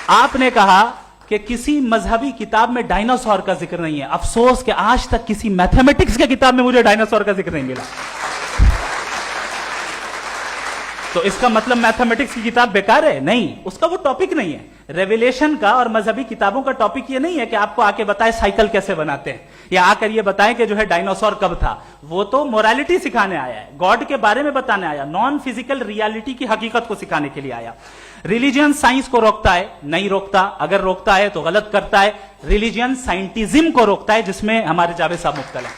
آپ نے کہا کہ کسی مذہبی کتاب میں ڈائناسور کا ذکر نہیں ہے. افسوس کہ آج تک کسی میتھمیٹکس کی کتاب میں مجھے ڈائناسور کا ذکر نہیں ملا. تو اس کا مطلب میتھمیٹکس کی کتاب بیکار ہے؟ نہیں, اس کا وہ ٹاپک نہیں ہے. ریویلیشن کا اور مذہبی کتابوں کا ٹاپک یہ نہیں ہے کہ آپ کو آ کے بتائے سائیکل کیسے بناتے ہیں, یا آ کر یہ بتائیں کہ جو ہے ڈائناسور کب تھا. وہ تو مورالیٹی سکھانے آیا ہے, گاڈ کے بارے میں بتانے آیا, نان فزیکل ریالٹی کی حقیقت کو سکھانے کے لیے آیا. ریلیجن سائنس کو روکتا ہے؟ نہیں روکتا. اگر روکتا ہے تو غلط کرتا ہے. ریلیجن سائنٹزم کو روکتا ہے, جس میں ہمارے جاوید صاحب مبتلا ہیں.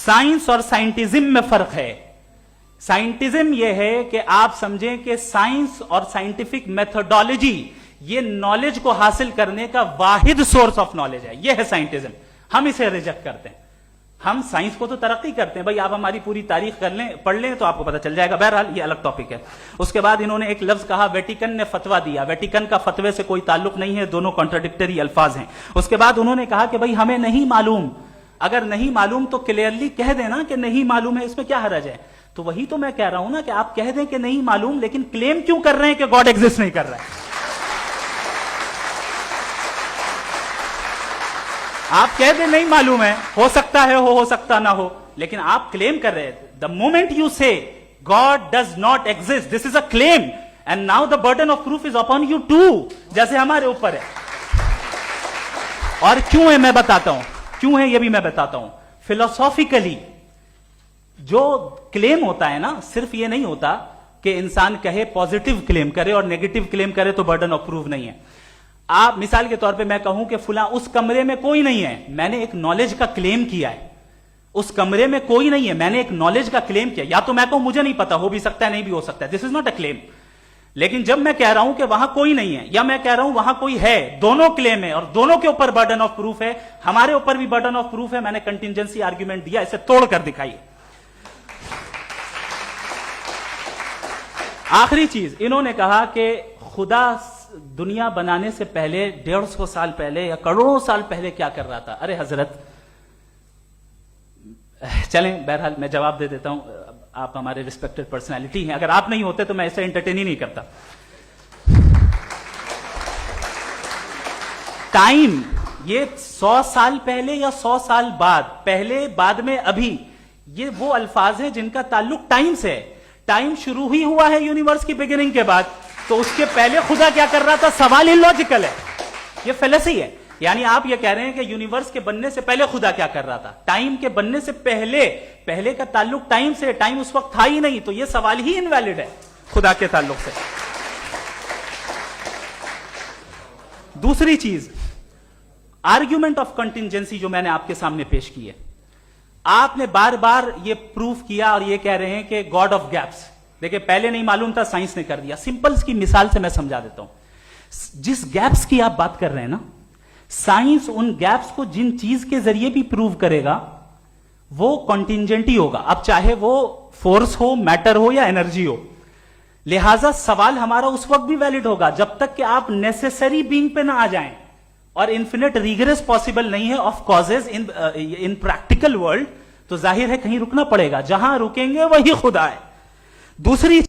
سائنس اور سائنٹزم میں فرق ہے. سائنٹزم یہ ہے کہ آپ سمجھیں کہ سائنس اور سائنٹیفک میتھڈالوجی یہ نالج کو حاصل کرنے کا واحد سورس آف نالج ہے. یہ ہے سائنٹزم. ہم اسے ریجیکٹ کرتے ہیں. ہم سائنس کو تو ترقی کرتے ہیں, بھائی آپ ہماری پوری تاریخ کر لیں, پڑھ لیں تو آپ کو پتہ چل جائے گا. بہرحال یہ الگ ٹاپک ہے. اس کے بعد انہوں نے ایک لفظ کہا, ویٹیکن نے فتوا دیا. ویٹیکن کا فتوے سے کوئی تعلق نہیں ہے, دونوں کانٹراڈکٹری الفاظ ہیں. اس کے بعد انہوں نے کہا کہ بھائی ہمیں نہیں معلوم. اگر نہیں معلوم تو کلیئرلی کہہ دینا کہ نہیں معلوم ہے, اس میں کیا حرج ہے. تو وہی تو میں کہہ رہا ہوں نا کہ آپ کہہ دیں کہ نہیں معلوم, لیکن کلیم کیوں کر رہے ہیں کہ گاڈ ایگزسٹ نہیں کر رہا ہے. آپ کہہ دیں نہیں معلوم ہے, ہو سکتا ہے ہو سکتا نہ ہو, لیکن آپ کلیم کر رہے ہیں. The moment you say God does not exist, this is a claim, and now the burden of proof is upon you too, جیسے ہمارے اوپر ہے. اور کیوں ہے میں بتاتا ہوں, کیوں ہے یہ بھی میں بتاتا ہوں. فلسافیکلی جو کلیم ہوتا ہے نا, صرف یہ نہیں ہوتا کہ انسان کہے پازیٹیو کلیم کرے اور نیگیٹو کلیم کرے تو برڈن آف پروف نہیں ہے. آپ مثال کے طور پہ میں کہوں کہ فلاں اس کمرے میں کوئی نہیں ہے, میں نے ایک نالج کا کلیم کیا ہے. اس کمرے میں کوئی نہیں ہے, میں نے ایک نالج کا کلیم کیا. یا تو میں کہوں مجھے نہیں پتا, ہو بھی سکتا ہے نہیں بھی ہو سکتا ہے, دس از ناٹ اے کلیم. لیکن جب میں کہہ رہا ہوں کہ وہاں کوئی نہیں ہے, یا میں کہہ رہا ہوں وہاں کوئی ہے, دونوں کلیم ہے اور دونوں کے اوپر برڈن آف پروف ہے. ہمارے اوپر بھی برڈن آف پروف ہے. میں نے کنٹینجنسی آرگیومنٹ دیا, اسے توڑ کر دکھائیے. آخری چیز, انہوں نے کہا کہ خدا دنیا بنانے سے پہلے 150 سال پہلے یا کروڑوں سال پہلے کیا کر رہا تھا. ارے حضرت, چلیں بہرحال میں جواب دے دیتا ہوں. آپ ہمارے ریسپیکٹڈ پرسنالٹی ہیں, اگر آپ نہیں ہوتے تو میں ایسے انٹرٹین ہی نہیں کرتا. ٹائم یہ 100 سال پہلے یا 100 سال بعد, پہلے بعد میں ابھی, یہ وہ الفاظ ہیں جن کا تعلق ٹائم سے ہے. ٹائم شروع ہی ہوا ہے یونیورس کی بگننگ کے بعد, تو اس کے پہلے خدا کیا کر رہا تھا, سوال ہی لاجیکل ہے. یہ فلسفی ہے. یعنی آپ یہ کہہ رہے ہیں کہ یونیورس کے بننے سے پہلے خدا کیا کر رہا تھا. ٹائم کے بننے سے پہلے کا تعلق ٹائم سے, ٹائم اس وقت تھا ہی نہیں, تو یہ سوال ہی انویلڈ ہے خدا کے تعلق سے. دوسری چیز, آرگیومنٹ آف کنٹینجنسی جو میں نے آپ کے سامنے پیش کی ہے, آپ نے بار بار یہ پروف کیا اور یہ کہہ رہے ہیں کہ گاڈ آف گیپس. دیکھیں پہلے نہیں معلوم تھا, سائنس نے کر دیا. سمپلس کی مثال سے میں سمجھا دیتا ہوں. جس گیپس کی آپ بات کر رہے ہیں نا, سائنس ان گیپس کو جن چیز کے ذریعے بھی پروو کرے گا وہ کنٹینجنٹ ہی ہوگا, اب چاہے وہ فورس ہو, میٹر ہو یا انرجی ہو. لہذا سوال ہمارا اس وقت بھی ویلڈ ہوگا جب تک کہ آپ نیسیسری بینگ پہ نہ آ جائیں, اور انفینٹ ریگریس پاسبل نہیں ہے of causes in practical world, تو ظاہر ہے کہیں رکنا پڑے گا. جہاں رکیں گے وہی خدا ہے. دوسری